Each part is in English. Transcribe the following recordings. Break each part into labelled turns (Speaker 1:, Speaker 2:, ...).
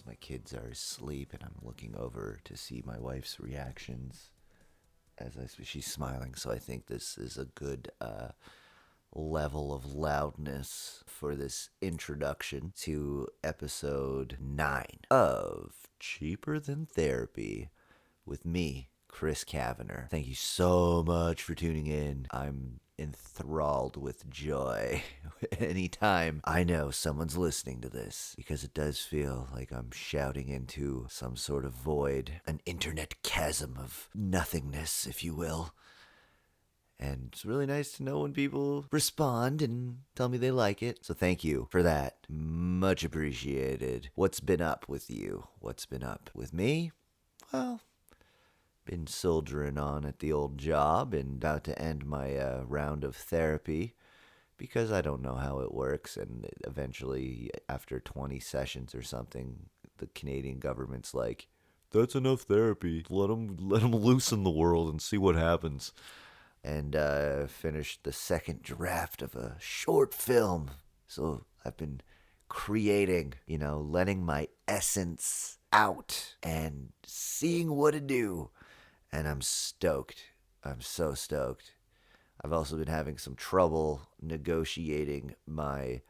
Speaker 1: because my kids are asleep, and I'm looking over to see my wife's reactions as she's smiling. So I think this is a good level of loudness for this introduction to episode 9 of Cheaper Than Therapy with me, Chris Kavanagh. Thank you so much for tuning in. I'm enthralled with joy anytime I know someone's listening to this, because it does feel like I'm shouting into some sort of void, an internet chasm of nothingness, if you will. And it's really nice to know when people respond and tell me they like it. So thank you for that. Much appreciated. What's been up with you? What's been up with me? Well, been soldiering on at the old job and about to end my round of therapy, because I don't know how it works. And eventually, after 20 sessions or something, the Canadian government's like, that's enough therapy. Let them loose in the world and see what happens. And finished the second draft of a short film. So I've been creating, letting my essence out and seeing what to do. And I'm stoked. I'm so stoked. I've also been having some trouble negotiating my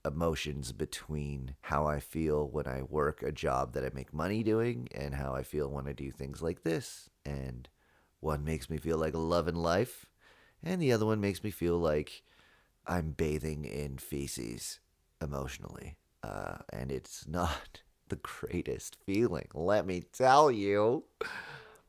Speaker 1: emotions between how I feel when I work a job that I make money doing and how I feel when I do things like this. And one makes me feel like loving life, and the other one makes me feel like I'm bathing in feces emotionally. And it's not the greatest feeling, let me tell you.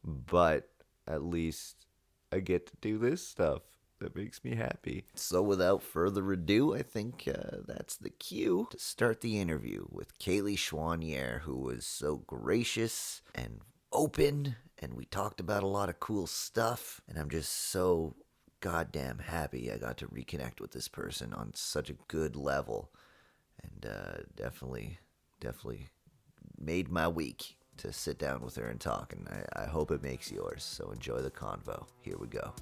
Speaker 1: But at least I get to do this stuff that makes me happy. So without further ado, I think that's the cue to start the interview with Kayleigh Choiniere, who was so gracious and open, and we talked about a lot of cool stuff, and I'm just so goddamn happy I got to reconnect with this person on such a good level, and definitely made my week to sit down with her and talk, and I hope it makes yours. So enjoy the convo. Here we go.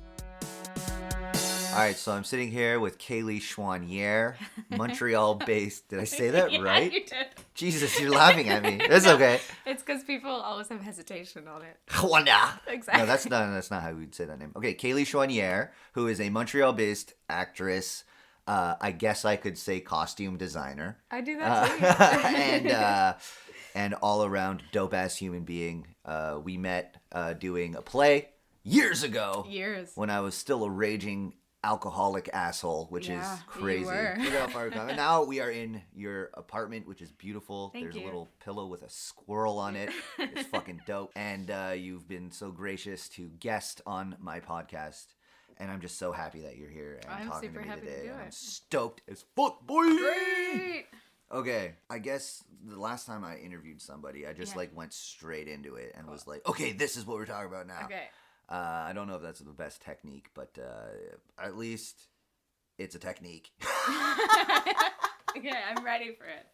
Speaker 1: All right, so I'm sitting here with Kayleigh Choiniere, Montreal-based. Did I say that right?
Speaker 2: Yeah, you did.
Speaker 1: Jesus, you're laughing at me. It's okay.
Speaker 2: It's because people always have hesitation on it.
Speaker 1: Choiniere.
Speaker 2: Exactly.
Speaker 1: No, that's not how we'd say that name. Okay, Kayleigh Choiniere, who is a Montreal-based actress. I guess I could say costume designer.
Speaker 2: I do that too.
Speaker 1: And all around dope ass human being. We met doing a play years ago. When I was still a raging alcoholic asshole, which is crazy. Look how far we've come. And now we are in your apartment, which is beautiful. There's a little pillow with a squirrel on it. It's fucking dope. And you've been so gracious to guest on my podcast. And I'm just so happy that you're here and talking to me today. I'm stoked as fuck, boy.
Speaker 2: Great.
Speaker 1: Okay, I guess the last time I interviewed somebody, I just went straight into it and was like, okay, this is what we're talking about now.
Speaker 2: Okay.
Speaker 1: I don't know if that's the best technique, but at least it's a technique.
Speaker 2: Okay, I'm ready for it.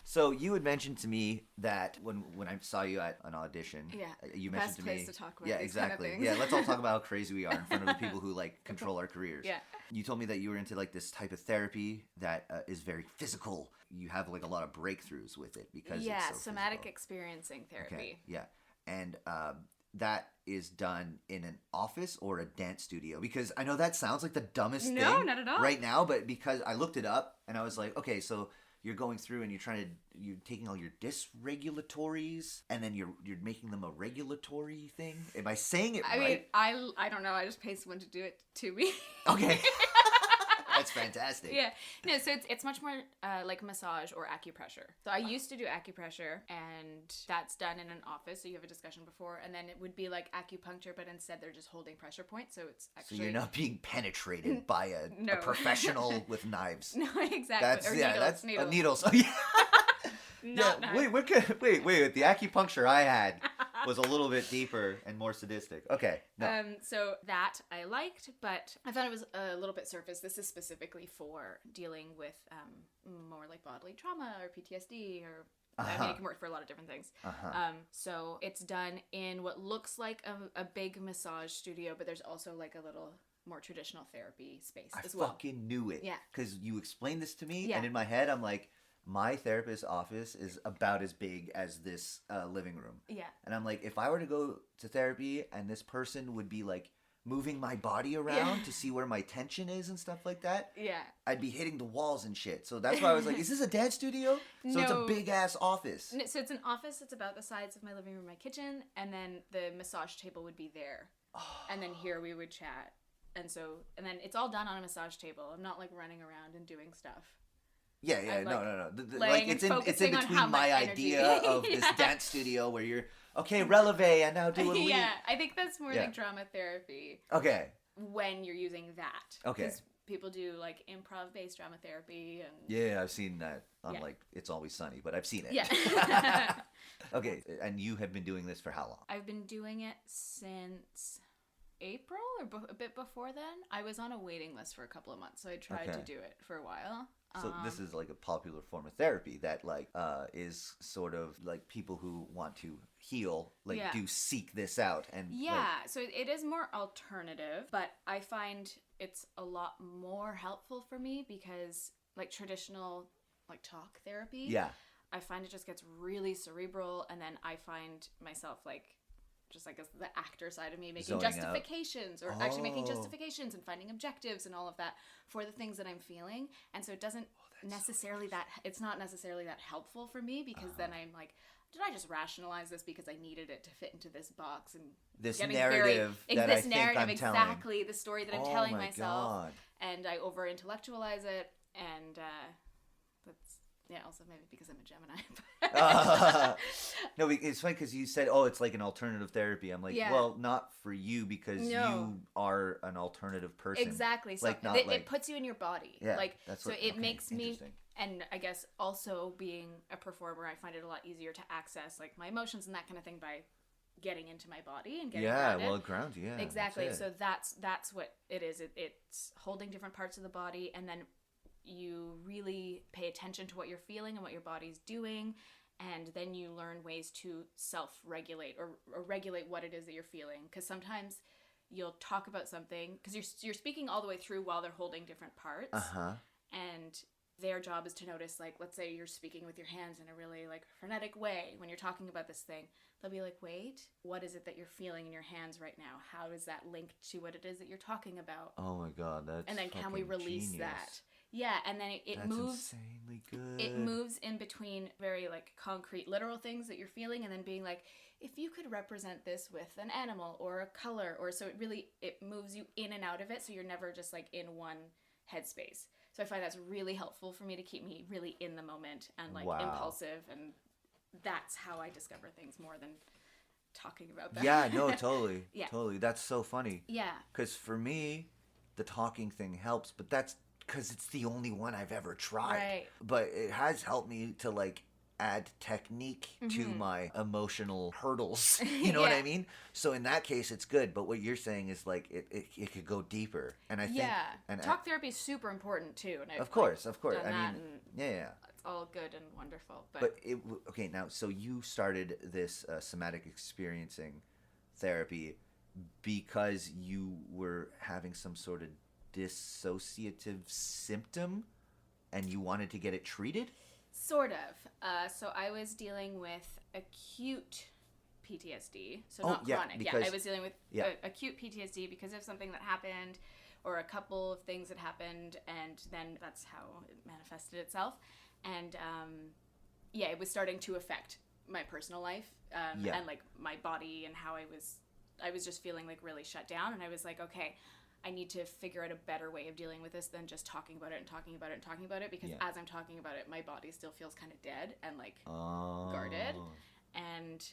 Speaker 1: So you had mentioned to me that when I saw you at an audition, you mentioned
Speaker 2: best
Speaker 1: to
Speaker 2: place
Speaker 1: me,
Speaker 2: to talk about these kind of things.
Speaker 1: Yeah, let's all talk about how crazy we are in front of the people who control our careers.
Speaker 2: Yeah.
Speaker 1: You told me that you were into this type of therapy that is very physical. You have a lot of breakthroughs with it because it's so
Speaker 2: Somatic
Speaker 1: physical.
Speaker 2: Experiencing Therapy.
Speaker 1: Okay, yeah, and that is done in an office or a dance studio? Because I know that sounds like the dumbest thing.
Speaker 2: No, not at all.
Speaker 1: Right now, but because I looked it up and I was like, okay, so you're going through and you're taking all your dysregulatories and then you're making them a regulatory thing. Am I saying it right?
Speaker 2: I mean, I don't know. I just paid someone to do it to me.
Speaker 1: Okay. That's fantastic.
Speaker 2: Yeah. No, so it's much more like massage or acupressure. So I used to do acupressure, and that's done in an office. So you have a discussion before, and then it would be like acupuncture, but instead they're just holding pressure points. So it's actually...
Speaker 1: So you're not being penetrated by a professional with knives.
Speaker 2: No, exactly.
Speaker 1: That's
Speaker 2: needles.
Speaker 1: Needles. Oh, yeah.
Speaker 2: Not knives.
Speaker 1: Wait. The acupuncture I had was a little bit deeper and more sadistic. Okay. No.
Speaker 2: So that I liked, but I thought it was a little bit surface. This is specifically for dealing with more like bodily trauma or PTSD or... I mean, it can work for a lot of different things. So it's done in what looks like a big massage studio, but there's also like a little more traditional therapy space as well.
Speaker 1: I fucking knew it.
Speaker 2: Yeah.
Speaker 1: Because you explained this to me, and in my head, I'm like, my therapist's office is about as big as this living room.
Speaker 2: Yeah.
Speaker 1: And I'm like, if I were to go to therapy and this person would be like moving my body around to see where my tension is and stuff like that, I'd be hitting the walls and shit. So that's why I was like, is this a dance studio? So it's a big ass office.
Speaker 2: So it's an office that's about the size of my living room, my kitchen, and then the massage table would be there. And then here we would chat. And then it's all done on a massage table. I'm not like running around and doing stuff.
Speaker 1: Yeah,
Speaker 2: I'm,
Speaker 1: no.
Speaker 2: Like
Speaker 1: it's in between my idea of this dance studio where you're, okay, releve, and now do a lead.
Speaker 2: Yeah, I think that's more like drama therapy.
Speaker 1: Okay.
Speaker 2: When you're using that.
Speaker 1: Okay.
Speaker 2: Because people do like improv-based drama therapy. And
Speaker 1: yeah, I've seen that on like It's Always Sunny, but I've seen it.
Speaker 2: Yeah.
Speaker 1: Okay, and you have been doing this for how long?
Speaker 2: I've been doing it since April or a bit before then. I was on a waiting list for a couple of months, so I tried to do it for a while.
Speaker 1: So this is like a popular form of therapy that like is sort of like people who want to heal do seek this out. And
Speaker 2: so it is more alternative, but I find it's a lot more helpful for me because like traditional like talk therapy, I find it just gets really cerebral, and then I find myself like just like as the actor side of me making justifications or actually making justifications and finding objectives and all of that for the things that I'm feeling. And so it doesn't necessarily it's not necessarily that helpful for me because then I'm like, did I just rationalize this because I needed it to fit into this box and
Speaker 1: this narrative that I think I'm
Speaker 2: exactly
Speaker 1: telling.
Speaker 2: The story that I'm telling
Speaker 1: my
Speaker 2: myself.
Speaker 1: God.
Speaker 2: And I over intellectualize it, and that's also maybe because I'm a Gemini.
Speaker 1: No, it's funny because you said, it's like an alternative therapy. I'm like, well, not for you because you are an alternative person.
Speaker 2: Exactly. So
Speaker 1: like,
Speaker 2: it puts you in your body.
Speaker 1: Yeah,
Speaker 2: like,
Speaker 1: that's
Speaker 2: so
Speaker 1: what,
Speaker 2: it makes me, and I guess also being a performer, I find it a lot easier to access like my emotions and that kind of thing by getting into my body and getting grounded.
Speaker 1: Well, it grounds you. Yeah,
Speaker 2: exactly. So that's what it is. It's holding different parts of the body, and then you really pay attention to what you're feeling and what your body's doing, and then you learn ways to self-regulate or regulate what it is that you're feeling. Because sometimes you'll talk about something because you're speaking all the way through while they're holding different parts, and their job is to notice, like, let's say you're speaking with your hands in a really like frenetic way when you're talking about this thing. They'll be like, wait, what is it that you're feeling in your hands right now? How is that linked to what it is that you're talking about?
Speaker 1: Oh my God, that's
Speaker 2: and then can we release
Speaker 1: genius.
Speaker 2: That? Yeah, and then it
Speaker 1: That's
Speaker 2: moves.
Speaker 1: Insanely good.
Speaker 2: It moves in between very like concrete, literal things that you're feeling, and then being like, if you could represent this with an animal or a color, or so it moves you in and out of it, so you're never just like in one headspace. So I find that's really helpful for me to keep me really in the moment and like impulsive, and that's how I discover things more than talking about them.
Speaker 1: Yeah, no, totally. Totally. That's so funny.
Speaker 2: Yeah.
Speaker 1: Because for me, the talking thing helps, but that's because it's the only one I've ever tried.
Speaker 2: Right.
Speaker 1: But it has helped me to like add technique to my emotional hurdles. You know what I mean? So in that case, it's good. But what you're saying is like it could go deeper. And I think
Speaker 2: talk therapy is super important too. And
Speaker 1: of course. I
Speaker 2: mean,
Speaker 1: yeah.
Speaker 2: It's all good and wonderful.
Speaker 1: But okay, now so you started this somatic experiencing therapy because you were having some sort of dissociative symptom and you wanted to get it treated?
Speaker 2: Sort of. So I was dealing with acute PTSD, so not chronic. I was dealing with acute PTSD because of something that happened or a couple of things that happened, and then that's how it manifested itself. And it was starting to affect my personal life and like my body and how I was just feeling like really shut down, and I was like, okay, I need to figure out a better way of dealing with this than just talking about it and talking about it and talking about it, because as I'm talking about it, my body still feels kind of dead and like guarded. And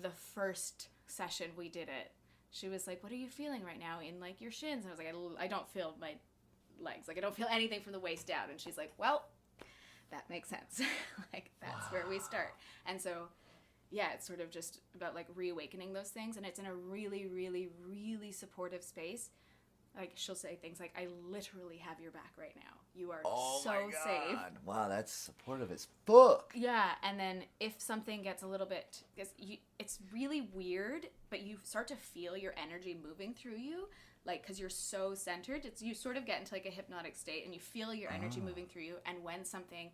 Speaker 2: the first session we did it, she was like, what are you feeling right now in like your shins? And I was like, I don't feel my legs. Like I don't feel anything from the waist down. And she's like, well, that makes sense. Like that's where we start. And so it's sort of just about like reawakening those things, and it's in a really, really, really supportive space. Like she'll say things like, I literally have your back right now. You are safe.
Speaker 1: Wow, that's supportive as fuck.
Speaker 2: Yeah, and then if something gets a little bit, it's really weird, but you start to feel your energy moving through you, like because you're so centered. You sort of get into like a hypnotic state, and you feel your energy moving through you. And when something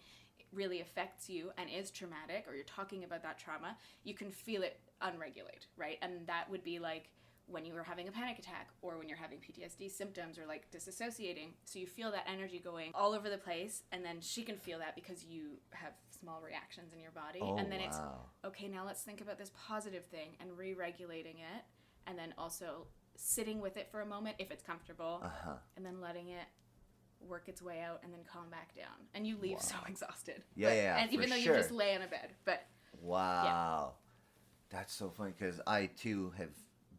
Speaker 2: really affects you and is traumatic, or you're talking about that trauma, you can feel it unregulated, right? And that would be like when you were having a panic attack, or when you're having PTSD symptoms, or like disassociating. So you feel that energy going all over the place, and then she can feel that because you have small reactions in your body. And then it's, okay, now let's think about this positive thing, and re-regulating it, and then also sitting with it for a moment if it's comfortable, and then letting it work its way out, and then calm back down. And you leave so exhausted. And even though you just lay on a bed. But
Speaker 1: that's so funny, because I too have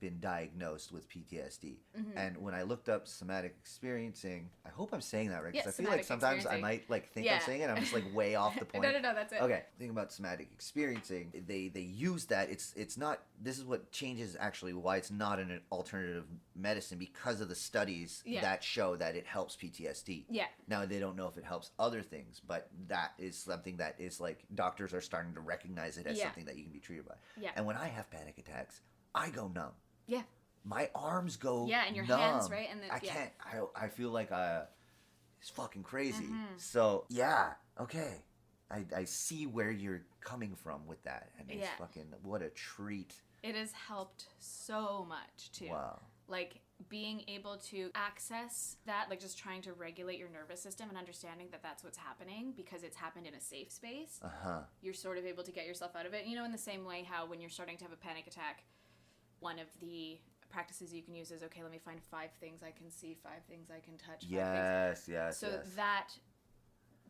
Speaker 1: been diagnosed with PTSD. And when I looked up somatic experiencing, I hope I'm saying that right, because I feel like sometimes I might like think I'm saying it, I'm just like way off the point.
Speaker 2: No, that's it.
Speaker 1: Okay, think about somatic experiencing. They use that. It's not. This is what changes actually why it's not an alternative medicine, because of the studies that show that it helps PTSD. Now they don't know if it helps other things, but that is something that is like doctors are starting to recognize it as something that you can be treated by. And when I have panic attacks, I go numb. My arms go
Speaker 2: and your
Speaker 1: numb.
Speaker 2: hands, right? And then,
Speaker 1: I can't. I feel like it's fucking crazy. So okay. I see where you're coming from with that, and it's fucking what a treat.
Speaker 2: It has helped so much too.
Speaker 1: Wow.
Speaker 2: Like being able to access that, like just trying to regulate your nervous system and understanding that that's what's happening because it's happened in a safe space. You're sort of able to get yourself out of it. You know, in the same way how when you're starting to have a panic attack, one of the practices you can use is, okay, let me find 5 things I can see, 5 things I can touch. So that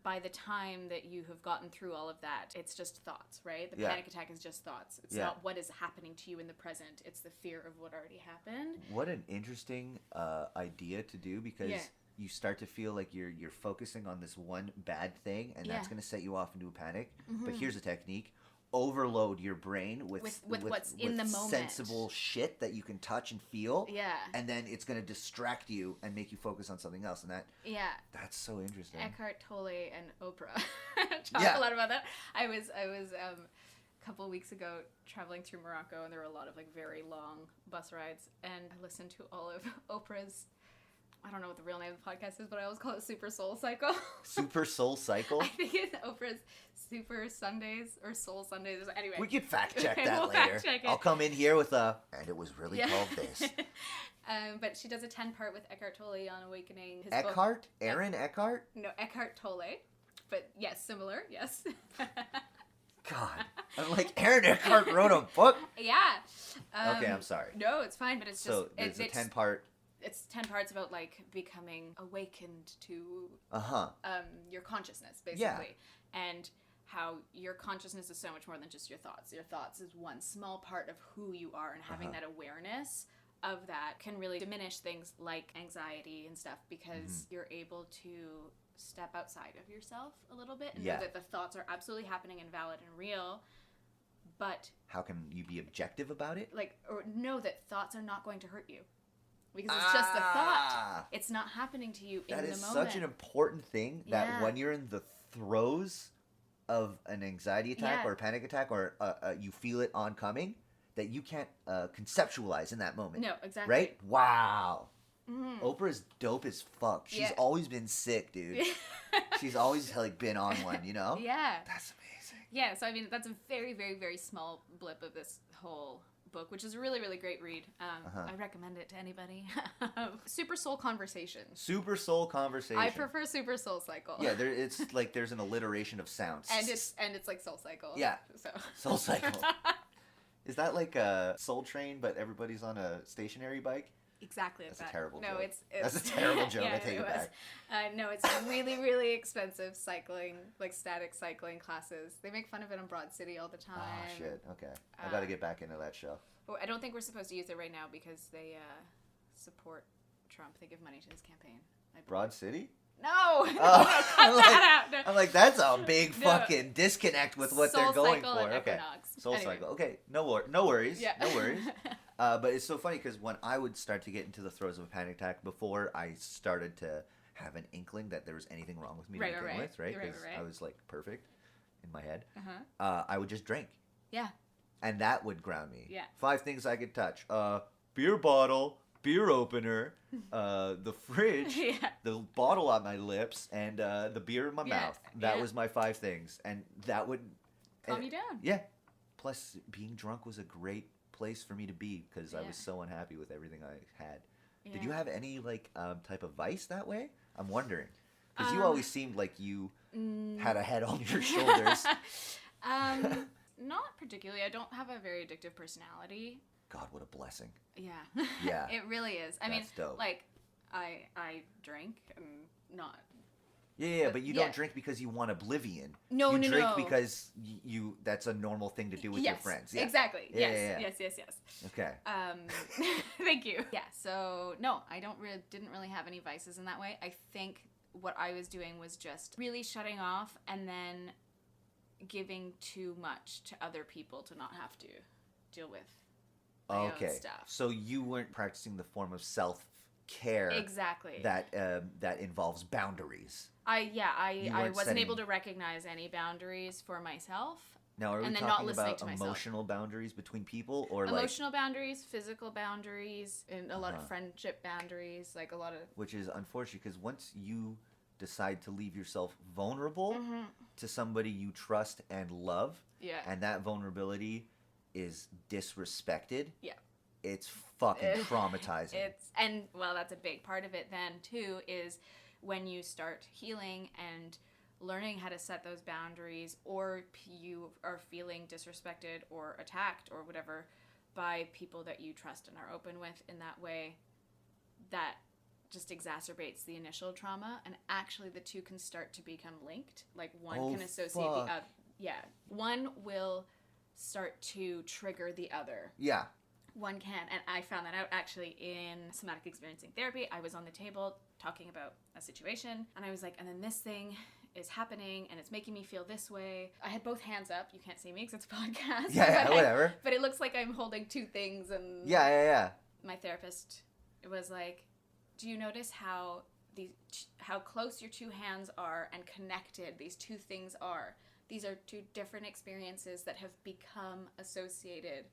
Speaker 2: by the time that you have gotten through all of that, it's just thoughts, right? The panic attack is just thoughts. It's not what is happening to you in the present. It's the fear of what already happened.
Speaker 1: What an interesting idea to do, because you start to feel like you're focusing on this one bad thing, and that's going to set you off into a panic. But here's a technique. Overload your brain with
Speaker 2: what's in the moment,
Speaker 1: sensible shit that you can touch and feel, and then it's going to distract you and make you focus on something else, and that's so interesting.
Speaker 2: Eckhart Tolle and Oprah talk a lot about that. I was a couple of weeks ago traveling through Morocco, and there were a lot of like very long bus rides, and I listened to all of Oprah's, I don't know what the real name of the podcast is, but I always call it Super Soul Cycle.
Speaker 1: Super Soul Cycle?
Speaker 2: I think it's Oprah's Super Sundays or Soul Sundays. Anyway.
Speaker 1: We can fact check that later. I'll come in here with and it was really called this.
Speaker 2: But she does a 10-part with Eckhart Tolle on Awakening. His
Speaker 1: Eckhart?
Speaker 2: book.
Speaker 1: Aaron Eckhart?
Speaker 2: No, Eckhart Tolle. But yes, similar, yes.
Speaker 1: God. I'm like, Aaron Eckhart wrote a book?
Speaker 2: Yeah.
Speaker 1: Okay, I'm sorry.
Speaker 2: No, it's fine, but it's just...
Speaker 1: So it's a 10-part...
Speaker 2: It's 10 parts about like becoming awakened to your consciousness, basically, and how your consciousness is so much more than just your thoughts. Your thoughts is one small part of who you are, and having that awareness of that can really diminish things like anxiety and stuff, because you're able to step outside of yourself a little bit and know that the thoughts are absolutely happening and valid and real. But
Speaker 1: how can you be objective about it?
Speaker 2: Like, or know that thoughts are not going to hurt you. Because it's just a thought. It's not happening to you in the moment. That is such an
Speaker 1: important thing, that when you're in the throes of an anxiety attack or a panic attack, or you feel it oncoming, that you can't conceptualize in that moment.
Speaker 2: No, exactly.
Speaker 1: Right? Wow. Oprah's dope as fuck. She's always been sick, dude. She's always like been on one, you know?
Speaker 2: Yeah.
Speaker 1: That's amazing.
Speaker 2: Yeah, so I mean, that's a very, very, very small blip of this whole book, which is a really, really great read. I recommend it to anybody. Super Soul Conversations.
Speaker 1: Super Soul Conversations.
Speaker 2: I prefer Super Soul Cycle.
Speaker 1: Yeah, it's like there's an alliteration of sounds.
Speaker 2: And it's like Soul Cycle.
Speaker 1: Yeah.
Speaker 2: So.
Speaker 1: Soul Cycle. Is that like a Soul Train, but everybody's on a stationary bike?
Speaker 2: Exactly.
Speaker 1: That's a terrible joke.
Speaker 2: No, it's
Speaker 1: that's a terrible joke. I take it back.
Speaker 2: No, it's really, really expensive cycling, like static cycling classes. They make fun of it on Broad City all the time.
Speaker 1: Oh, shit. Okay. I got to get back into that show.
Speaker 2: Well, I don't think we're supposed to use it right now because they support Trump. They give money to his campaign.
Speaker 1: Broad City?
Speaker 2: No! Oh, cut that out. No.
Speaker 1: I'm like, that's a big fucking disconnect with what they're going
Speaker 2: Soul
Speaker 1: for.
Speaker 2: Cycle
Speaker 1: Okay.
Speaker 2: Soul
Speaker 1: Cycle. Okay. No worries.
Speaker 2: Yeah.
Speaker 1: No worries. But it's so funny because when I would start to get into the throes of a panic attack, before I started to have an inkling that there was anything wrong with me to begin with, right? Because I was like perfect in my head. I would just drink.
Speaker 2: Yeah.
Speaker 1: And that would ground me.
Speaker 2: Yeah.
Speaker 1: 5 things I could touch. Beer bottle, beer opener, the fridge, the bottle on my lips, and the beer in my mouth. That was my 5 things, and that would
Speaker 2: calm you down.
Speaker 1: Yeah. Plus, being drunk was a great place for me to be because I was so unhappy with everything I had. Yeah. Did you have any like type of vice that way? I'm wondering because you always seemed like you had a head on your shoulders.
Speaker 2: Not particularly. I don't have a very addictive personality.
Speaker 1: God, what a blessing.
Speaker 2: Yeah.
Speaker 1: Yeah.
Speaker 2: It really is. I mean,
Speaker 1: dope.
Speaker 2: like, I drink and not.
Speaker 1: Yeah, but you don't drink because you want oblivion.
Speaker 2: No,
Speaker 1: you drink because you that's a normal thing to do with your friends. Yeah.
Speaker 2: Exactly.
Speaker 1: Yeah,
Speaker 2: yes.
Speaker 1: Okay.
Speaker 2: Thank you. Yeah. So no, I didn't really have any vices in that way. I think what I was doing was just really shutting off and then giving too much to other people to not have to deal with my own stuff.
Speaker 1: So you weren't practicing the form of self-care
Speaker 2: exactly
Speaker 1: that involves boundaries.
Speaker 2: I wasn't able to recognize any boundaries for myself.
Speaker 1: Now, are we talking about emotional boundaries between people, or
Speaker 2: emotional boundaries, physical boundaries, and a lot of friendship boundaries, like a lot of.
Speaker 1: Which is unfortunate because once you decide to leave yourself vulnerable to somebody you trust and love, and that vulnerability is disrespected, it's fucking traumatizing.
Speaker 2: That's a big part of it then too, is when you start healing and learning how to set those boundaries, or you are feeling disrespected or attacked or whatever by people that you trust and are open with in that way, that just exacerbates the initial trauma, and actually the two can start to become linked. Like one can associate the other. Yeah. One will start to trigger the other.
Speaker 1: Yeah.
Speaker 2: One can, and I found that out actually in Somatic Experiencing Therapy. I was on the table talking about a situation, and I was like, and then this thing is happening, and it's making me feel this way. I had both hands up. You can't see me because it's a podcast.
Speaker 1: Yeah, whatever.
Speaker 2: But it looks like I'm holding 2 things, and
Speaker 1: yeah.
Speaker 2: My therapist was like, do you notice how close your 2 hands are and connected these 2 things are? These are 2 different experiences that have become associated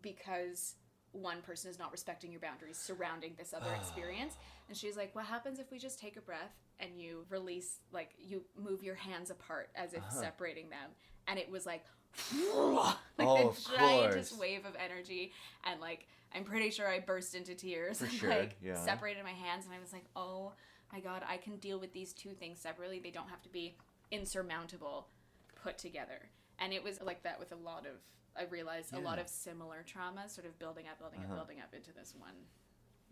Speaker 2: because one person is not respecting your boundaries surrounding this other experience. And she's like, what happens if we just take a breath and you release, like, you move your hands apart as if separating them? And it was like the giantest wave of energy, and like I'm pretty sure I burst into tears and separated my hands, and I was like, oh my God, I can deal with these 2 things separately. They don't have to be insurmountable put together. And it was like that with a lot of similar traumas sort of building up into this one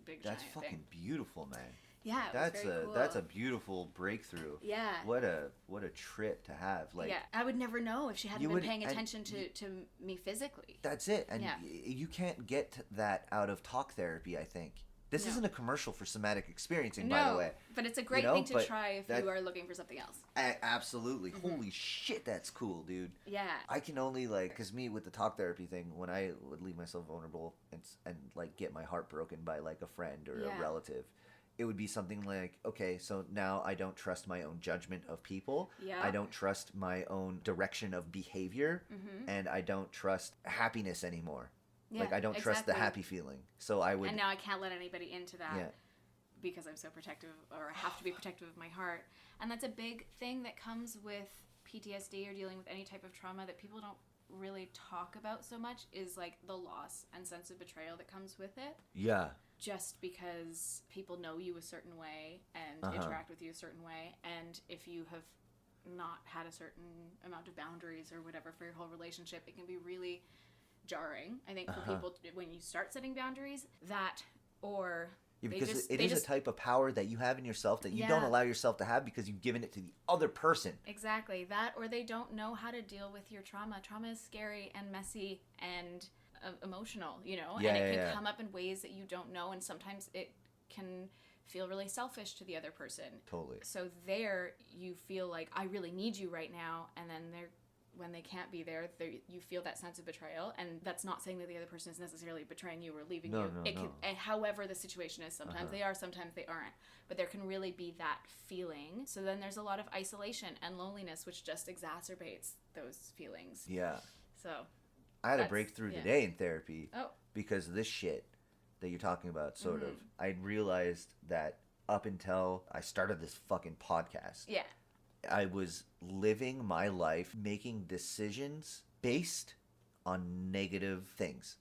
Speaker 2: big giant thing.
Speaker 1: That's fucking beautiful, man.
Speaker 2: Yeah,
Speaker 1: that's a beautiful breakthrough.
Speaker 2: Yeah.
Speaker 1: What a trip to have. Like,
Speaker 2: yeah, I would never know if she hadn't been paying attention to me physically.
Speaker 1: That's it. And you can't get that out of talk therapy, I think. This isn't a commercial for somatic experiencing, by the way.
Speaker 2: But it's a great thing to try if you are looking for something else.
Speaker 1: Absolutely. Holy shit, that's cool, dude.
Speaker 2: Yeah.
Speaker 1: I can only, because me with the talk therapy thing, when I would leave myself vulnerable and like, get my heart broken by, like, a friend or a relative, it would be something like, okay, so now I don't trust my own judgment of people.
Speaker 2: Yeah.
Speaker 1: I don't trust my own direction of behavior. And I don't trust happiness anymore. Yeah, like, I don't trust the happy feeling. So I would...
Speaker 2: And now I can't let anybody into that because I'm so protective, or I have to be protective of my heart. And that's a big thing that comes with PTSD or dealing with any type of trauma that people don't really talk about so much, is like the loss and sense of betrayal that comes with it.
Speaker 1: Yeah.
Speaker 2: Just because people know you a certain way and interact with you a certain way. And if you have not had a certain amount of boundaries or whatever for your whole relationship, it can be really jarring, I think, for people when you start setting boundaries. That, or
Speaker 1: because it is a type of power that you have in yourself that you don't allow yourself to have because you've given it to the other person.
Speaker 2: Exactly. That, or they don't know how to deal with your trauma. Trauma is scary and messy and emotional, and it can come up in ways that you don't know, and sometimes it can feel really selfish to the other person.
Speaker 1: Totally.
Speaker 2: So there you feel like, I really need you right now, and then when they can't be there, you feel that sense of betrayal. And that's not saying that the other person is necessarily betraying you or leaving you. And however the situation is, sometimes they are, sometimes they aren't. But there can really be that feeling. So then there's a lot of isolation and loneliness, which just exacerbates those feelings.
Speaker 1: Yeah.
Speaker 2: So
Speaker 1: I had a breakthrough today in therapy because of this shit. that you're talking about, sort of, I realized that up until I started this fucking podcast,
Speaker 2: Yeah.
Speaker 1: I was living my life making decisions based on negative things.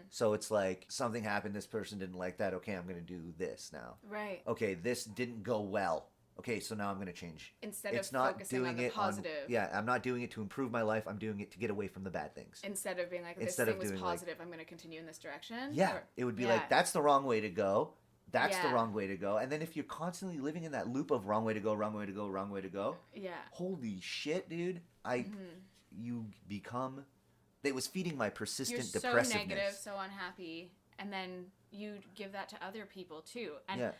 Speaker 1: So it's like something happened, this person didn't like that, okay, I'm going to do this now.
Speaker 2: Right.
Speaker 1: Okay, this didn't go well. Okay, so now I'm going to change.
Speaker 2: Instead
Speaker 1: it's
Speaker 2: of
Speaker 1: not
Speaker 2: focusing
Speaker 1: doing
Speaker 2: on the
Speaker 1: it
Speaker 2: positive.
Speaker 1: I'm not doing it to improve my life. I'm doing it to get away from the bad things.
Speaker 2: Instead of being like, this thing was positive, I'm going to continue in this direction.
Speaker 1: Yeah, it would be like, that's the wrong way to go. That's the wrong way to go. And then if you're constantly living in that loop of wrong way to go, wrong way to go, wrong way to go.
Speaker 2: Yeah.
Speaker 1: Holy shit, dude. You become... It was feeding my persistent depressiveness.
Speaker 2: You're so negative, so unhappy, and then you give that to other people too. And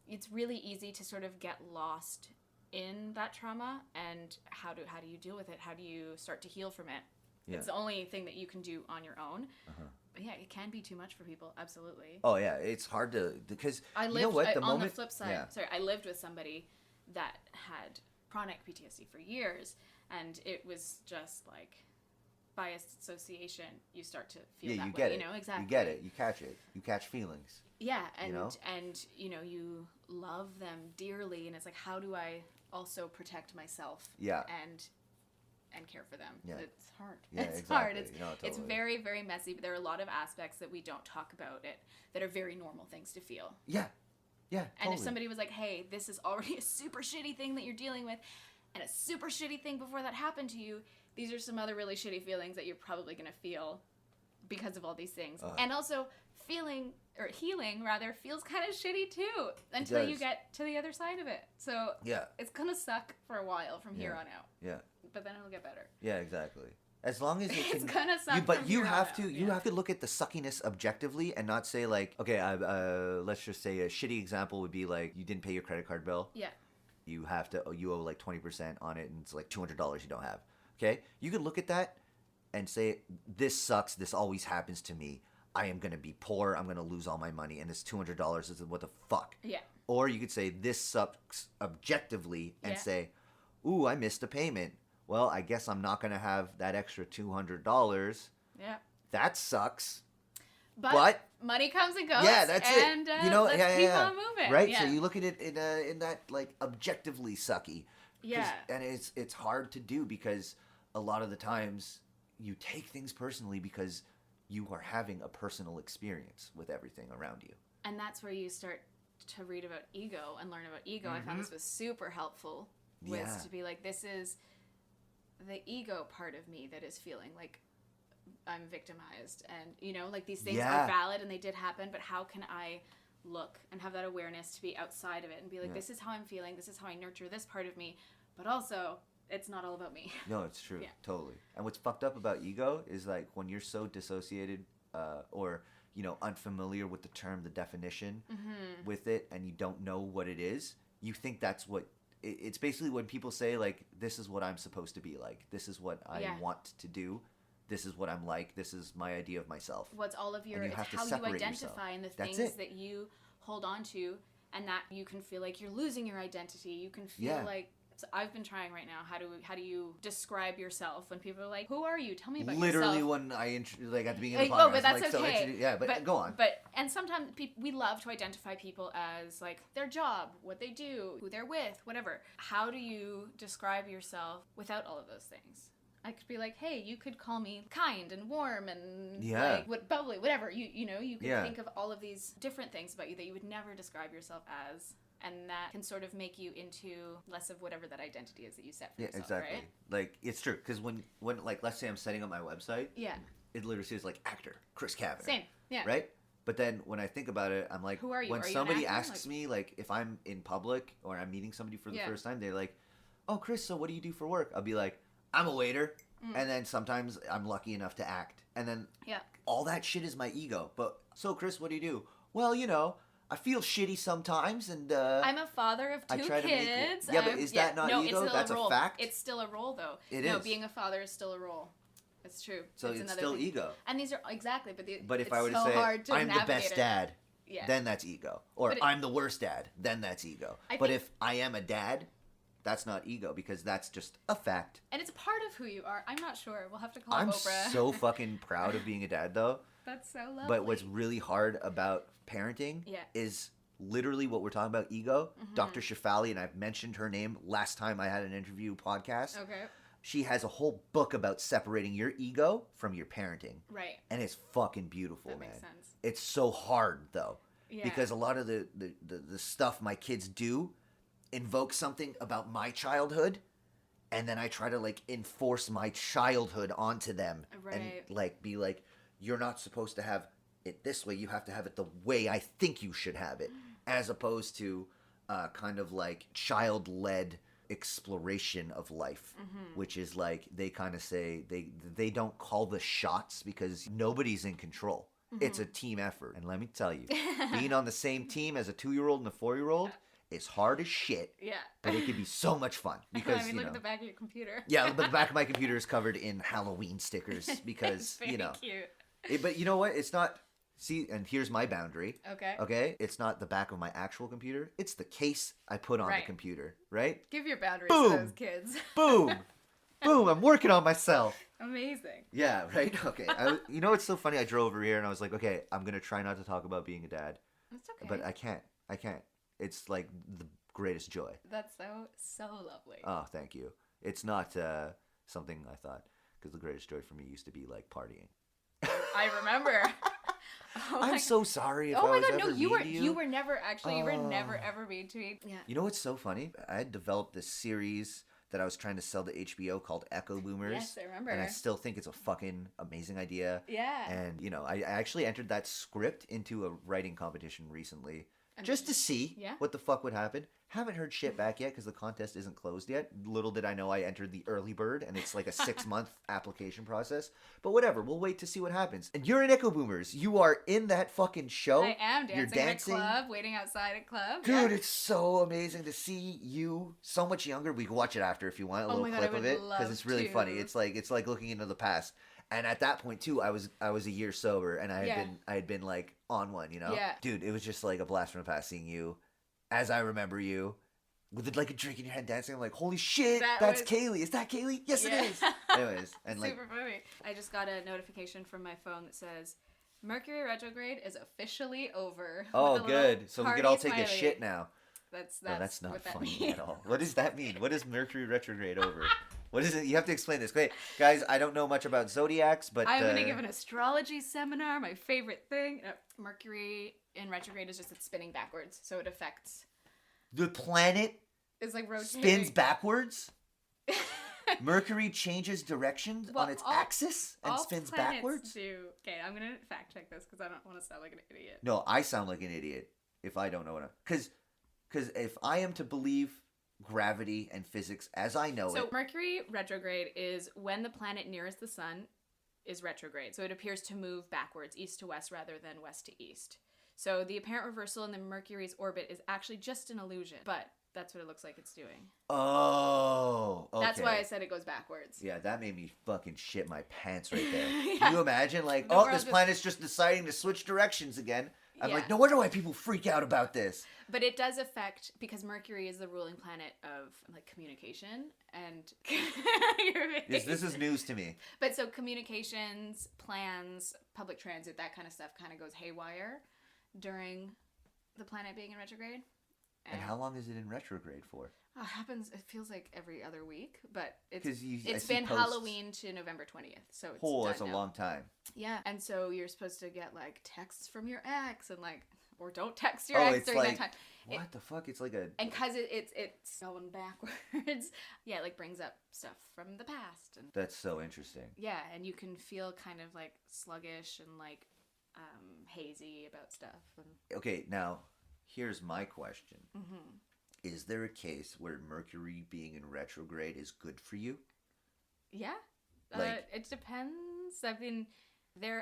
Speaker 2: it's really easy to sort of get lost in that trauma. And how do you deal with it? How do you start to heal from it? Yeah. It's the only thing that you can do on your own. But yeah, it can be too much for people. Absolutely.
Speaker 1: Oh yeah, it's hard to, because
Speaker 2: you know what? On the flip side, I lived with somebody that had chronic PTSD for years, and it was just like, by association, you start to feel that
Speaker 1: you
Speaker 2: way.
Speaker 1: Get it.
Speaker 2: You know, exactly.
Speaker 1: You get it. You catch it. You catch feelings.
Speaker 2: Yeah, and you love them dearly, and it's like, how do I also protect myself?
Speaker 1: Yeah.
Speaker 2: And care for them.
Speaker 1: Yeah.
Speaker 2: It's hard.
Speaker 1: Yeah,
Speaker 2: it's
Speaker 1: exactly.
Speaker 2: hard. It's
Speaker 1: totally.
Speaker 2: It's very, very messy, but there are a lot of aspects that we don't talk about it that are very normal things to feel.
Speaker 1: Yeah. Yeah, totally.
Speaker 2: And if somebody was like, hey, this is already a super shitty thing that you're dealing with, and a super shitty thing before that happened to you, these are some other really shitty feelings that you're probably going to feel because of all these things. And also, healing feels kind of shitty too until you get to the other side of it. So it's going to suck for a while from here on out. Yeah. But then it'll get better.
Speaker 1: Yeah, exactly. As long as it
Speaker 2: it's gonna suck.
Speaker 1: But you have to look at the suckiness objectively and not say like, okay, let's just say a shitty example would be like, you didn't pay your credit card bill. Yeah. You owe like 20% on it, and it's like $200 you don't have. Okay, you could look at that and say, this sucks. This always happens to me. I am gonna be poor. I'm gonna lose all my money, and this $200 is what the fuck. Yeah. Or you could say, this sucks objectively, and say, ooh, I missed a payment. Well, I guess I'm not going to have that extra $200. Yeah. That sucks. But
Speaker 2: money comes and goes.
Speaker 1: Yeah, that's it.
Speaker 2: And let's keep on moving.
Speaker 1: Right?
Speaker 2: Yeah.
Speaker 1: So you look at it in that, like, objectively sucky.
Speaker 2: Yeah.
Speaker 1: And it's hard to do because a lot of the times you take things personally because you are having a personal experience with everything around you.
Speaker 2: And that's where you start to read about ego and learn about ego. I found this was super helpful. To be like, this is the ego part of me that is feeling like I'm victimized, and like these things are valid and they did happen, but how can I look and have that awareness to be outside of it and be like, this is how I'm feeling, this is how I nurture this part of me, but also it's not all about me.
Speaker 1: No, it's true. Totally. And what's fucked up about ego is like when you're so dissociated or unfamiliar with the term, the definition with it, and you don't know what it is, you think that's what it's basically when people say, like, this is what I'm supposed to be like. This is what I want to do. This is what I'm like. This is my idea of myself.
Speaker 2: What's all of your... It's how you identify and the things that you hold on to, and that you can feel like you're losing your identity. You can feel like... So I've been trying right now. How do you describe yourself when people are like, "Who are you? Tell me about yourself."
Speaker 1: Literally, when I like at the beginning of the podcast,
Speaker 2: but that's
Speaker 1: like,
Speaker 2: okay.
Speaker 1: So but go on.
Speaker 2: And sometimes we love to identify people as like their job, what they do, who they're with, whatever. How do you describe yourself without all of those things? I could be like, hey, you could call me kind and warm and like bubbly, whatever. You could think of all of these different things about you that you would never describe yourself as. And that can sort of make you into less of whatever that identity is that you set for yourself,
Speaker 1: exactly.
Speaker 2: Right?
Speaker 1: Like, it's true. Because when like, let's say I'm setting up my website. Yeah. It literally says, like, actor, Chris Kavanagh.
Speaker 2: Same, yeah.
Speaker 1: Right? But then when I think about it, I'm like,
Speaker 2: who are you?
Speaker 1: When somebody asks me, like, if I'm in public or I'm meeting somebody for the first time, they're like, oh, Chris, so what do you do for work? I'll be like, I'm a waiter. And then sometimes I'm lucky enough to act. And then all that shit is my ego. But, so, Chris, what do you do? Well, I feel shitty sometimes, and
Speaker 2: I'm a father of 2 kids.
Speaker 1: But is that not ego? That's a fact.
Speaker 2: It's still a role, though.
Speaker 1: It is.
Speaker 2: Being a father is still a role. It's true.
Speaker 1: So it's still ego.
Speaker 2: And these are exactly, but
Speaker 1: if I were to say I'm the best dad, then that's ego. Or I'm the worst dad, then that's ego. But if I am a dad, That's not ego, because that's just a fact.
Speaker 2: And it's a part of who you are. I'm not sure. We'll have to call
Speaker 1: I'm
Speaker 2: Oprah.
Speaker 1: so fucking proud of being a dad, though.
Speaker 2: That's so lovely.
Speaker 1: But what's really hard about parenting is literally what we're talking about, ego. Dr. Shefali, and I've mentioned her name last time I had an interview podcast.
Speaker 2: Okay.
Speaker 1: She has a whole book about separating your ego from your parenting.
Speaker 2: Right.
Speaker 1: And it's fucking beautiful,
Speaker 2: that
Speaker 1: man.
Speaker 2: Makes sense.
Speaker 1: It's so hard, though.
Speaker 2: Yeah.
Speaker 1: Because a lot of the stuff my kids do invoke something about my childhood, and then I try to like enforce my childhood onto them.
Speaker 2: Right.
Speaker 1: And like be like, you're not supposed to have it this way, you have to have it the way I think you should have it, as opposed to kind of like child-led exploration of life, which is like they kind of say they don't call the shots because nobody's in control. It's a team effort. And let me tell you, being on the same team as a 2-year-old and a 4-year-old is hard as shit.
Speaker 2: Yeah.
Speaker 1: But it can be so much fun because,
Speaker 2: I mean, look at the back of your computer.
Speaker 1: Yeah, but the back of my computer is covered in Halloween stickers because,
Speaker 2: Very cute.
Speaker 1: But you know what? It's not... See, and here's my boundary.
Speaker 2: Okay.
Speaker 1: Okay? It's not the back of my actual computer. It's the case I put on the computer, right?
Speaker 2: Give your boundaries
Speaker 1: Boom.
Speaker 2: to those kids.
Speaker 1: Boom! Boom! I'm working on myself.
Speaker 2: Amazing.
Speaker 1: Yeah, right? Okay. You know what's so funny? I drove over here and I was like, okay, I'm going to try not to talk about being a dad.
Speaker 2: That's okay.
Speaker 1: But I can't. I can't. It's like the greatest joy.
Speaker 2: That's so lovely.
Speaker 1: Oh, thank you. It's not something I thought, because the greatest joy for me used to be like partying.
Speaker 2: I remember.
Speaker 1: I'm so sorry if I was ever mean to you.
Speaker 2: You were never actually. You were never ever mean to me. Yeah.
Speaker 1: You know what's so funny? I had developed this series that I was trying to sell to HBO called Echo Boomers.
Speaker 2: Yes, I remember.
Speaker 1: And I still think it's a fucking amazing idea.
Speaker 2: Yeah.
Speaker 1: And, you know, I actually entered that script into a writing competition recently just to see what the fuck would happen. Haven't heard shit back yet because the contest isn't closed yet. Little did I know I entered the early bird, and it's like a 6-month application process. But whatever, we'll wait to see what happens. And you're in Echo Boomers. You are in that fucking show.
Speaker 2: I am dancing,
Speaker 1: you're dancing
Speaker 2: in a club, waiting outside a club.
Speaker 1: Dude, it's so amazing to see you so much younger. We can watch it after if you want, a little clip of it, because it's really funny. It's like looking into the past. And at that point too, I was a year sober, and I had been like on one, you know.
Speaker 2: Yeah.
Speaker 1: Dude, it was just like a blast from the past seeing you, as I remember you, with like a drink in your hand dancing. I'm like, holy shit, that's Kayleigh. Is that Kayleigh? Yes, it is. Anyways, and like
Speaker 2: super funny. I just got a notification from my phone that says Mercury retrograde is officially over.
Speaker 1: Oh, good. So we could all take a shit now.
Speaker 2: That's
Speaker 1: not funny at all. What does that mean? What is Mercury retrograde over? What is it? You have to explain this. Okay, guys, I don't know much about zodiacs, but
Speaker 2: I'm going to give an astrology seminar, my favorite thing. Mercury in retrograde is just it's spinning backwards, so it affects...
Speaker 1: The planet
Speaker 2: is like rotating.
Speaker 1: Spins backwards? Mercury changes direction on its axis and spins backwards?
Speaker 2: Okay, I'm going to fact check this because I don't want to sound like an idiot.
Speaker 1: No, I sound like an idiot if I don't know what I'm... Because if I am to believe gravity and physics as I know it...
Speaker 2: So Mercury retrograde is when the planet nearest the sun is retrograde. So it appears to move backwards, east to west rather than west to east. So the apparent reversal in the Mercury's orbit is actually just an illusion, but that's what it looks like it's doing.
Speaker 1: Oh, okay.
Speaker 2: That's why I said it goes backwards.
Speaker 1: Yeah, that made me fucking shit my pants right there. Can you imagine? Like, this planet's just deciding to switch directions again. I'm like, no wonder why people freak out about this.
Speaker 2: But it does affect, because Mercury is the ruling planet of like communication and
Speaker 1: this is news to me.
Speaker 2: But so communications, plans, public transit, that kind of stuff kind of goes haywire during the planet being in retrograde.
Speaker 1: And how long is it in retrograde for?
Speaker 2: It happens, it feels like every other week, but it's been Halloween to November 20th, so it's
Speaker 1: that's a long time.
Speaker 2: Yeah, and so you're supposed to get like texts from your ex and like, or don't text your ex during that time.
Speaker 1: What the fuck? It's like a...
Speaker 2: And because it's going backwards, yeah, it like brings up stuff from the past. And
Speaker 1: that's so interesting.
Speaker 2: Yeah, and you can feel kind of like sluggish and like hazy about stuff. And...
Speaker 1: Okay, now, here's my question.
Speaker 2: Mm-hmm.
Speaker 1: Is there a case where Mercury being in retrograde is good for you?
Speaker 2: Yeah. It depends.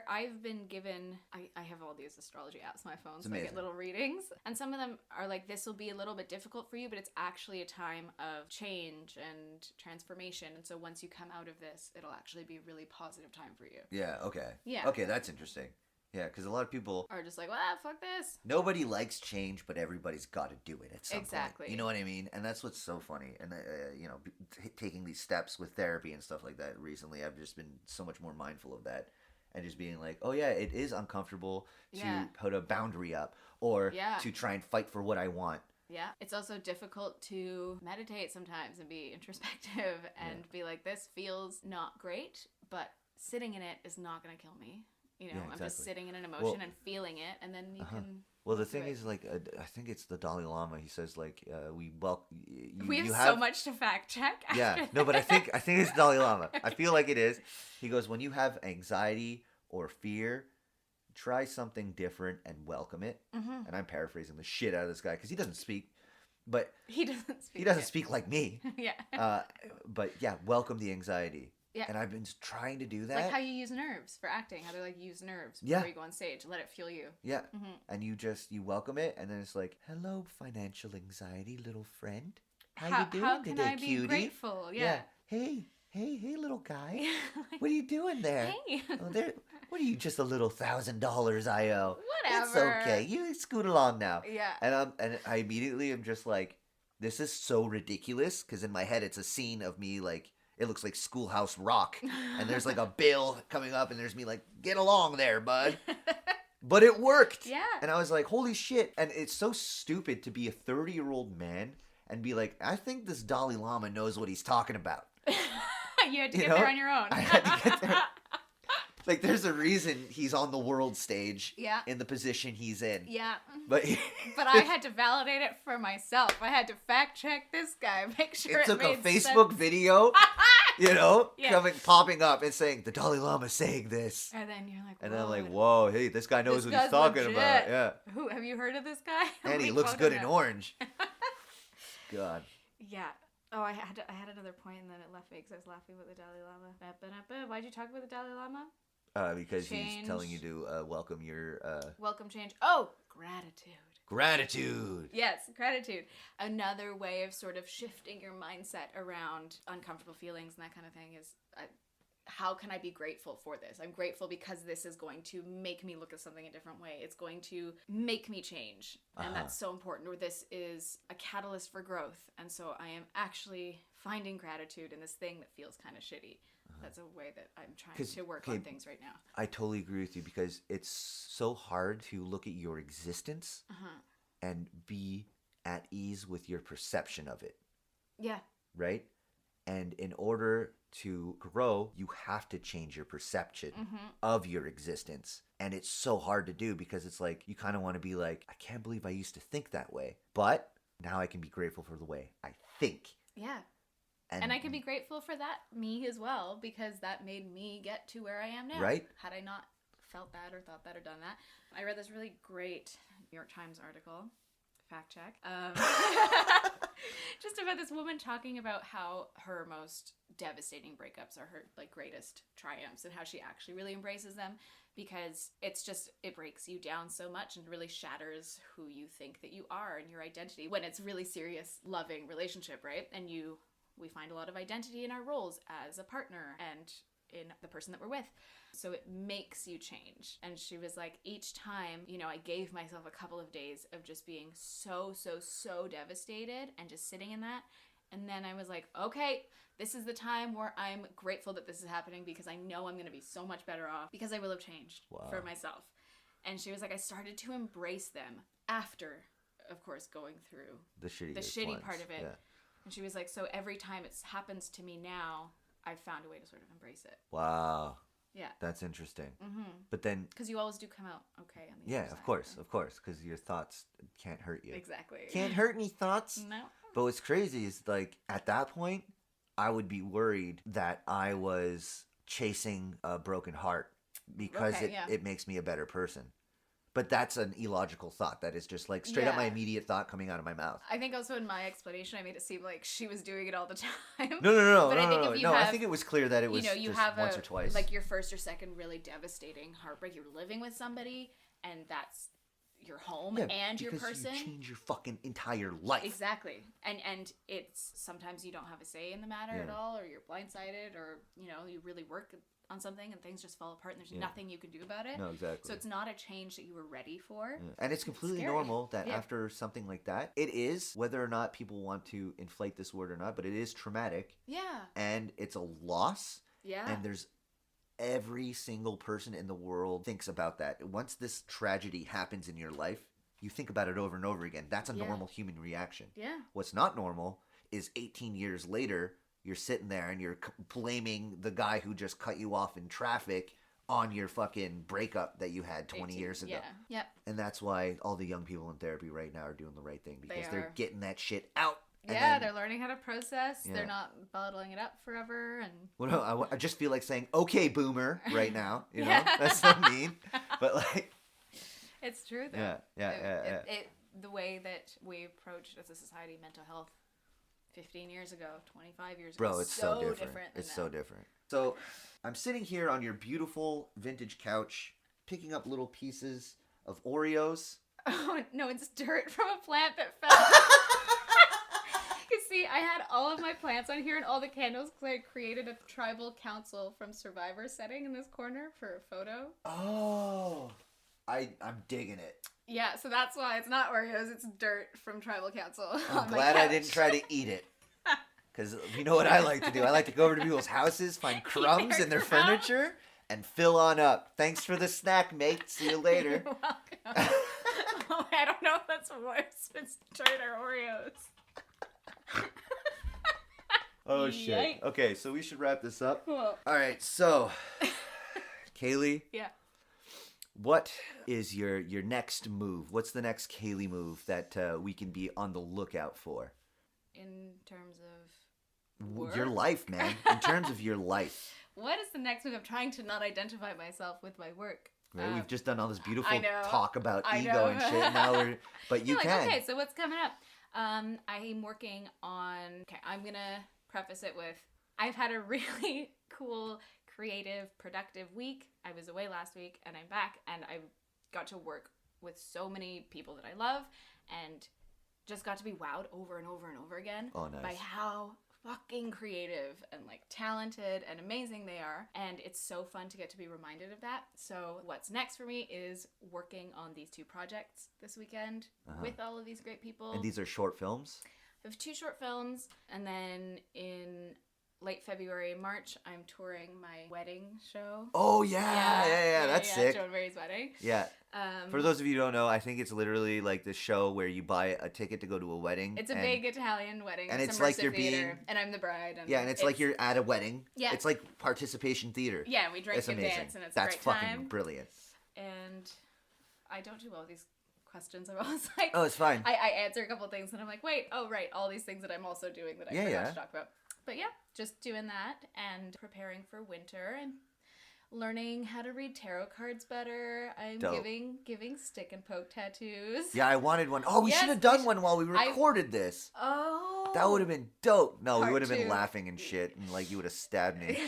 Speaker 2: I've been given, I have all these astrology apps on my phone, so I get little readings. And some of them are like, this will be a little bit difficult for you, but it's actually a time of change and transformation. And so once you come out of this, it'll actually be a really positive time for you.
Speaker 1: Yeah, okay.
Speaker 2: Yeah.
Speaker 1: Okay, that's interesting. Yeah, because a lot of people
Speaker 2: are just like, well, fuck this.
Speaker 1: Nobody likes change, but everybody's got to do it at some
Speaker 2: Exactly.
Speaker 1: point. You know what I mean? And that's what's so funny. And taking these steps with therapy and stuff like that recently, I've just been so much more mindful of that, and just being like, oh yeah, it is uncomfortable to put a boundary up or to try and fight for what I want.
Speaker 2: Yeah. It's also difficult to meditate sometimes and be introspective and be like, this feels not great, but sitting in it is not going to kill me. You know, exactly. I'm just sitting in an emotion and feeling it, and then you can.
Speaker 1: Well, the thing is, like, I think it's the Dalai Lama. He says, like,
Speaker 2: we have so much to fact check.
Speaker 1: Yeah, no, but I think it's Dalai Lama. I feel like it is. He goes, when you have anxiety or fear, try something different and welcome it. Mm-hmm. And I'm paraphrasing the shit out of this guy because he doesn't speak, but
Speaker 2: he doesn't speak.
Speaker 1: He doesn't speak like me.
Speaker 2: Yeah.
Speaker 1: But yeah, welcome the anxiety.
Speaker 2: Yeah.
Speaker 1: And I've been trying to do that.
Speaker 2: Like how you use nerves for acting. How they like use nerves before you go on stage. Let it fuel you.
Speaker 1: Yeah. Mm-hmm. And you welcome it, and then it's like, hello, financial anxiety, little friend. How you doing today, cutie?
Speaker 2: How can I be grateful? Yeah.
Speaker 1: Hey, little guy. What are you doing there?
Speaker 2: Hey.
Speaker 1: What are you, just a little $1,000 I owe?
Speaker 2: Whatever.
Speaker 1: It's okay. You scoot along now.
Speaker 2: Yeah.
Speaker 1: And I immediately am just like, this is so ridiculous, because in my head it's a scene of me like, it looks like Schoolhouse Rock, and there's like a bill coming up, and there's me like, get along there, bud. But it worked.
Speaker 2: Yeah.
Speaker 1: And I was like, holy shit. And it's so stupid to be a 30-year-old man and be like, I think this Dalai Lama knows what he's talking about.
Speaker 2: You had to get there on your own.
Speaker 1: I had to get there. Like, there's a reason he's on the world stage in the position he's in.
Speaker 2: Yeah.
Speaker 1: But
Speaker 2: I had to validate it for myself. I had to fact check this guy, make sure it
Speaker 1: took
Speaker 2: made
Speaker 1: a Facebook video,
Speaker 2: yeah.
Speaker 1: popping up and saying, the Dalai Lama's saying this.
Speaker 2: And then you're like, whoa.
Speaker 1: And then I'm like, whoa, hey, this guy knows what he's talking about. Yeah.
Speaker 2: Who, have you heard of this guy?
Speaker 1: And he looks good in orange. God.
Speaker 2: Yeah. Oh, I had another point, and then it left me because I was laughing about the Dalai Lama. Why'd you talk about the Dalai Lama?
Speaker 1: Because he's telling you to welcome your...
Speaker 2: Welcome change. Oh, gratitude.
Speaker 1: Gratitude.
Speaker 2: Yes, gratitude. Another way of sort of shifting your mindset around uncomfortable feelings and that kind of thing is, how can I be grateful for this? I'm grateful because this is going to make me look at something a different way. It's going to make me change. And that's so important. Or this is a catalyst for growth. And so I am actually finding gratitude in this thing that feels kind of shitty. That's a way that I'm trying to work on things right now.
Speaker 1: I totally agree with you, because it's so hard to look at your existence and be at ease with your perception of it.
Speaker 2: Yeah.
Speaker 1: Right? And in order to grow, you have to change your perception of your existence. And it's so hard to do, because it's like, you kind of want to be like, I can't believe I used to think that way. But now I can be grateful for the way I think.
Speaker 2: Yeah. And I can be grateful for that, me as well, because that made me get to where I am now.
Speaker 1: Right.
Speaker 2: Had I not felt that or thought that or done that. I read this really great New York Times article, fact check, just about this woman talking about how her most devastating breakups are her like greatest triumphs, and how she actually really embraces them, because it breaks you down so much and really shatters who you think that you are and your identity when it's really serious, loving relationship, right? And we find a lot of identity in our roles as a partner and in the person that we're with. So it makes you change. And she was like, each time, I gave myself a couple of days of just being so devastated and just sitting in that. And then I was like, okay, this is the time where I'm grateful that this is happening, because I know I'm going to be so much better off, because I will have changed for myself. And she was like, I started to embrace them after, of course, going through the shitty part of it. Yeah. And she was like, so every time it happens to me now, I've found a way to sort of embrace it.
Speaker 1: Wow.
Speaker 2: Yeah.
Speaker 1: That's interesting. Mm-hmm. But then...
Speaker 2: Because you always do come out okay on the
Speaker 1: other
Speaker 2: side.
Speaker 1: Yeah, of course. Because your thoughts can't hurt you.
Speaker 2: Exactly.
Speaker 1: Can't hurt any thoughts.
Speaker 2: No.
Speaker 1: But what's crazy is, like, at that point, I would be worried that I was chasing a broken heart, because it makes me a better person. But that's an illogical thought. That is just like straight up my immediate thought coming out of my mouth.
Speaker 2: I think also in my explanation, I made it seem like she was doing it all the time.
Speaker 1: No.
Speaker 2: But
Speaker 1: I think it was clear that it was
Speaker 2: you
Speaker 1: just
Speaker 2: have
Speaker 1: once or twice.
Speaker 2: Like your first or second really devastating heartbreak. You're living with somebody, and that's your home and your person.
Speaker 1: You change your fucking entire life.
Speaker 2: Exactly. And it's sometimes you don't have a say in the matter at all, or you're blindsided, or you really work on something and things just fall apart and there's nothing you can do about it.
Speaker 1: No, exactly.
Speaker 2: So it's not a change that you were ready for.
Speaker 1: Yeah. And it's completely normal that after something like that, it is, whether or not people want to inflate this word or not, but it is traumatic.
Speaker 2: Yeah.
Speaker 1: And it's a loss.
Speaker 2: Yeah.
Speaker 1: And there's every single person in the world thinks about that. Once this tragedy happens in your life, you think about it over and over again. That's a normal human reaction.
Speaker 2: Yeah.
Speaker 1: What's not normal is 18 years later, you're sitting there and you're blaming the guy who just cut you off in traffic on your fucking breakup that you had 20 years ago.
Speaker 2: Yeah. Yep.
Speaker 1: And that's why all the young people in therapy right now are doing the right thing, because they're getting that shit out.
Speaker 2: Yeah, they're learning how to process. Yeah. They're not bottling it up forever. And
Speaker 1: well, no, I just feel like saying, okay, boomer, right now. You know, that's so mean. But like,
Speaker 2: it's true though.
Speaker 1: Yeah.
Speaker 2: The way that we approached as a society mental health 15 years ago, 25 years ago.
Speaker 1: Bro, it's so different. It's so different. So I'm sitting here on your beautiful vintage couch, picking up little pieces of Oreos.
Speaker 2: Oh, no, it's dirt from a plant that fell. See, I had all of my plants on here and all the candles because I created a tribal council from Survivor setting in this corner for a photo.
Speaker 1: Oh, I'm digging it.
Speaker 2: Yeah, so that's why it's not Oreos, it's dirt from tribal council.
Speaker 1: I'm glad I didn't try to eat it. Because you know what I like to do? I like to go over to people's houses, find crumbs in their furniture, and fill on up. Thanks for the snack, mate. See you later.
Speaker 2: You're welcome. Oh, I don't know if that's worse. It's dirt or Oreos.
Speaker 1: Oh shit.
Speaker 2: Yikes.
Speaker 1: Okay, so we should wrap this up.
Speaker 2: Cool.
Speaker 1: All right, so Kayleigh.
Speaker 2: Yeah.
Speaker 1: What is your next move? What's the next Kayleigh move that we can be on the lookout for?
Speaker 2: In terms of work?
Speaker 1: Your life, man. In terms of your life.
Speaker 2: What is the next move? I'm trying to not identify myself with my work.
Speaker 1: Right? We've just done all this beautiful
Speaker 2: know.
Speaker 1: talk about ego and shit. Now but you can.
Speaker 2: Okay, so what's coming up? I'm working on. Okay, I'm gonna preface it with I've had a really cool, creative, productive week. I was away last week and I'm back and I got to work with so many people that I love and just got to be wowed over and over and over again by how fucking creative and like talented and amazing they are, and it's so fun to get to be reminded of that. So what's next for me is working on these 2 projects this weekend with all of these great people.
Speaker 1: And these are short films?
Speaker 2: I have 2 short films, and then in late February, March, I'm touring my wedding show.
Speaker 1: Oh yeah, that's sick.
Speaker 2: Joan Mary's wedding.
Speaker 1: Yeah. For those of you who don't know, I think it's literally like the show where you buy a ticket to go to a wedding.
Speaker 2: It's a big Italian wedding.
Speaker 1: And it's like you're
Speaker 2: theater, and I'm the bride. And
Speaker 1: it's like you're at a wedding.
Speaker 2: Yeah.
Speaker 1: It's like participation theater.
Speaker 2: Yeah, we drink and dance, and it's a great time.
Speaker 1: That's fucking brilliant.
Speaker 2: And I don't do well with these questions. I'm always like,
Speaker 1: oh, it's fine.
Speaker 2: I answer a couple of things, and I'm like, wait, oh right, all these things that I'm also doing that I forgot to talk about. But yeah, just doing that and preparing for winter and learning how to read tarot cards better. I'm giving stick and poke tattoos.
Speaker 1: Yeah, I wanted one. Oh, we should have done one while we recorded this.
Speaker 2: Oh.
Speaker 1: That would have been dope. No, we
Speaker 2: Part
Speaker 1: would have been
Speaker 2: 2.
Speaker 1: laughing and shit, and like you would have stabbed me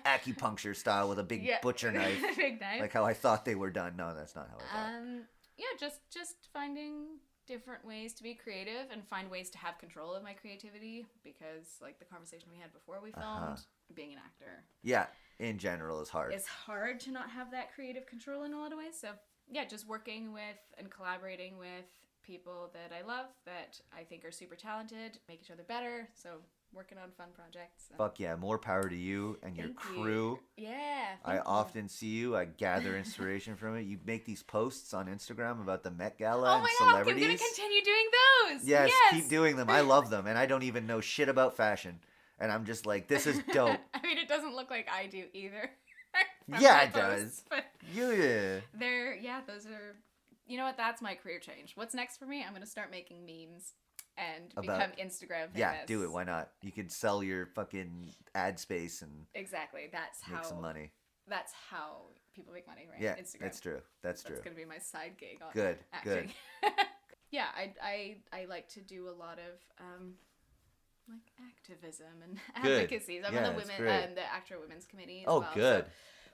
Speaker 1: acupuncture style with a big butcher knife.
Speaker 2: Big knife.
Speaker 1: Like how I thought they were done. No, that's not how I thought.
Speaker 2: Yeah, just finding different ways to be creative and find ways to have control of my creativity, because like the conversation we had before we filmed, being an actor.
Speaker 1: Yeah, in general is hard.
Speaker 2: It's hard to not have that creative control in a lot of ways. So yeah, just working with and collaborating with people that I love, that I think are super talented, make each other better. So working on fun projects.
Speaker 1: Fuck yeah, more power to you and your crew.
Speaker 2: Yeah.
Speaker 1: I often see you. I gather inspiration from it. You make these posts on Instagram about the Met Gala and celebrities.
Speaker 2: Oh my god, I'm going to continue doing those.
Speaker 1: Yes, keep doing them. I love them, and I don't even know shit about fashion. And I'm just like, this is dope.
Speaker 2: I mean, it doesn't look like I do either.
Speaker 1: Yeah, it does.
Speaker 2: But
Speaker 1: yeah.
Speaker 2: Those are, you know what, that's my career change. What's next for me? I'm going to start making memes and become Instagram famous.
Speaker 1: Yeah, do it. Why not? You could sell your fucking ad space and
Speaker 2: exactly. That's how
Speaker 1: make some money.
Speaker 2: That's how people make money, right?
Speaker 1: Yeah,
Speaker 2: Instagram.
Speaker 1: That's true. That's true.
Speaker 2: That's gonna be my side gig on
Speaker 1: good.
Speaker 2: acting. Yeah, I like to do a lot of like activism and advocacy. I'm on the the Actor Women's Committee as well.
Speaker 1: Oh, good.
Speaker 2: So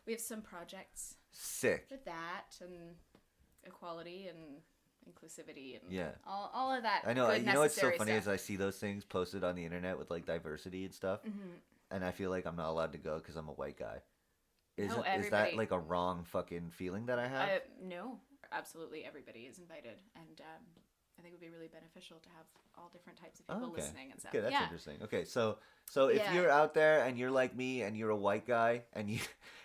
Speaker 2: we have some projects.
Speaker 1: Sick.
Speaker 2: With that and equality and inclusivity and all of that.
Speaker 1: I know.
Speaker 2: Good,
Speaker 1: you know what's so funny
Speaker 2: stuff.
Speaker 1: is I see those things posted on the internet with like diversity and stuff, and I feel like I'm not allowed to go because I'm a white guy. Is
Speaker 2: No,
Speaker 1: is that
Speaker 2: everybody.
Speaker 1: like a wrong fucking feeling that I have?
Speaker 2: No, absolutely everybody is invited, and I think it would be really beneficial to have all different types of people listening and stuff.
Speaker 1: Okay, that's
Speaker 2: Yeah.
Speaker 1: interesting. Okay, so if
Speaker 2: Yeah.
Speaker 1: you're out there and you're like me and you're a white guy and you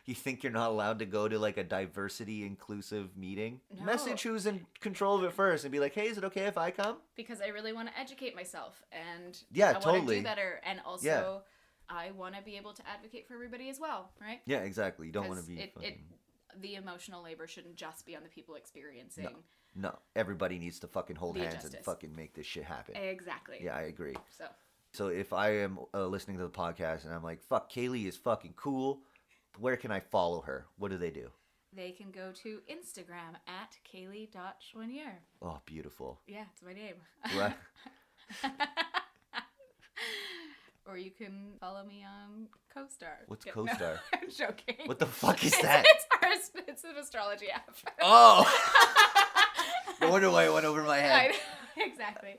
Speaker 1: you think you're not allowed to go to like a diversity inclusive meeting,
Speaker 2: No.
Speaker 1: message who's in control of it first and be like, "Hey, is it okay if I come?"
Speaker 2: Because I really want to educate myself, and
Speaker 1: Yeah,
Speaker 2: I want to
Speaker 1: totally.
Speaker 2: do better, and also
Speaker 1: Yeah.
Speaker 2: I want to be able to advocate for everybody as well, right?
Speaker 1: Yeah, exactly. You don't want to
Speaker 2: 'Cause
Speaker 1: be
Speaker 2: the emotional labor shouldn't just be on the people experiencing.
Speaker 1: No, everybody needs to fucking hold
Speaker 2: The
Speaker 1: hands
Speaker 2: injustice.
Speaker 1: and fucking make this shit happen.
Speaker 2: Exactly.
Speaker 1: Yeah, I agree.
Speaker 2: So
Speaker 1: So if I am listening to the podcast and I'm like, "Fuck, Kayleigh is fucking cool," where can I follow her? What do they do?
Speaker 2: they can go to Instagram at Kayleigh.Choiniere.
Speaker 1: Oh, beautiful.
Speaker 2: Yeah, it's my name.
Speaker 1: Right.
Speaker 2: Or you can follow me on CoStar.
Speaker 1: What's
Speaker 2: Yeah,
Speaker 1: CoStar?
Speaker 2: No, I'm joking.
Speaker 1: What the fuck is that?
Speaker 2: It's an astrology app.
Speaker 1: Oh! No wonder why it went over my head.
Speaker 2: Exactly.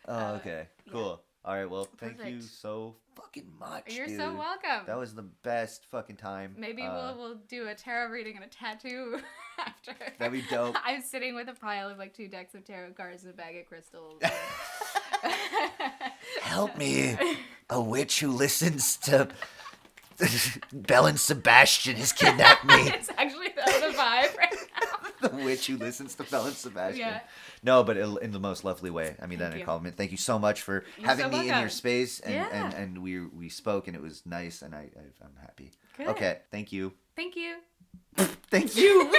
Speaker 1: Oh, okay. Cool. All right, well, thank you
Speaker 2: Perfect.
Speaker 1: so fucking much,
Speaker 2: You're
Speaker 1: dude.
Speaker 2: so welcome.
Speaker 1: That was the best fucking time.
Speaker 2: Maybe we'll do a tarot reading and a tattoo after.
Speaker 1: That'd be dope.
Speaker 2: I'm sitting with a pile of like 2 decks of tarot cards and a bag of crystals.
Speaker 1: Help me. A witch who listens to Belle and Sebastian has kidnapped me.
Speaker 2: It's actually the vibe right now.
Speaker 1: The witch who listens to Belle and Sebastian.
Speaker 2: Yeah.
Speaker 1: No, but in the most lovely way. I mean that in
Speaker 2: Thank
Speaker 1: a
Speaker 2: you.
Speaker 1: compliment. Thank you so much for
Speaker 2: You're
Speaker 1: having
Speaker 2: so
Speaker 1: me in
Speaker 2: welcome.
Speaker 1: your space, and,
Speaker 2: Yeah.
Speaker 1: and we spoke, and it was nice, and I'm happy.
Speaker 2: Good.
Speaker 1: Okay, thank you.
Speaker 2: Thank you.
Speaker 1: Thank you.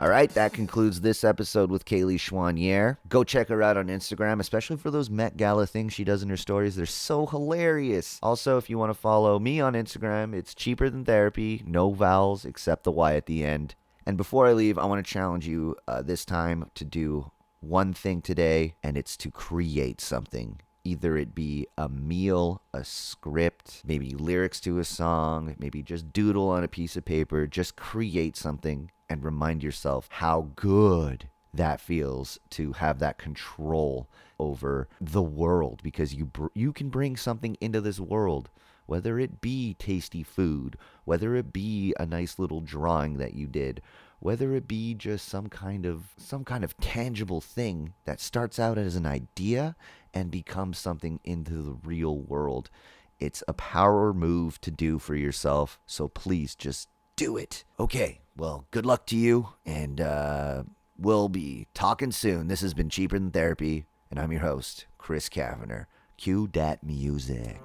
Speaker 1: All right, that concludes this episode with Kayleigh Choiniere. Go check her out on Instagram, especially for those Met Gala things she does in her stories. They're so hilarious. Also, if you want to follow me on Instagram, it's cheaper than therapy. No vowels except the Y at the end. And before I leave, I want to challenge you this time to do one thing today, and it's to create something. Either it be a meal, a script, maybe lyrics to a song, maybe just doodle on a piece of paper. Just create something and remind yourself how good that feels to have that control over the world, because you can bring something into this world, whether it be tasty food, whether it be a nice little drawing that you did, whether it be just some kind of tangible thing that starts out as an idea and becomes something into the real world. It's a power move to do for yourself, so please just do it. Okay, well, good luck to you, and we'll be talking soon. This has been Cheaper Than Therapy, and I'm your host, Chris Kavanagh. Cue that music.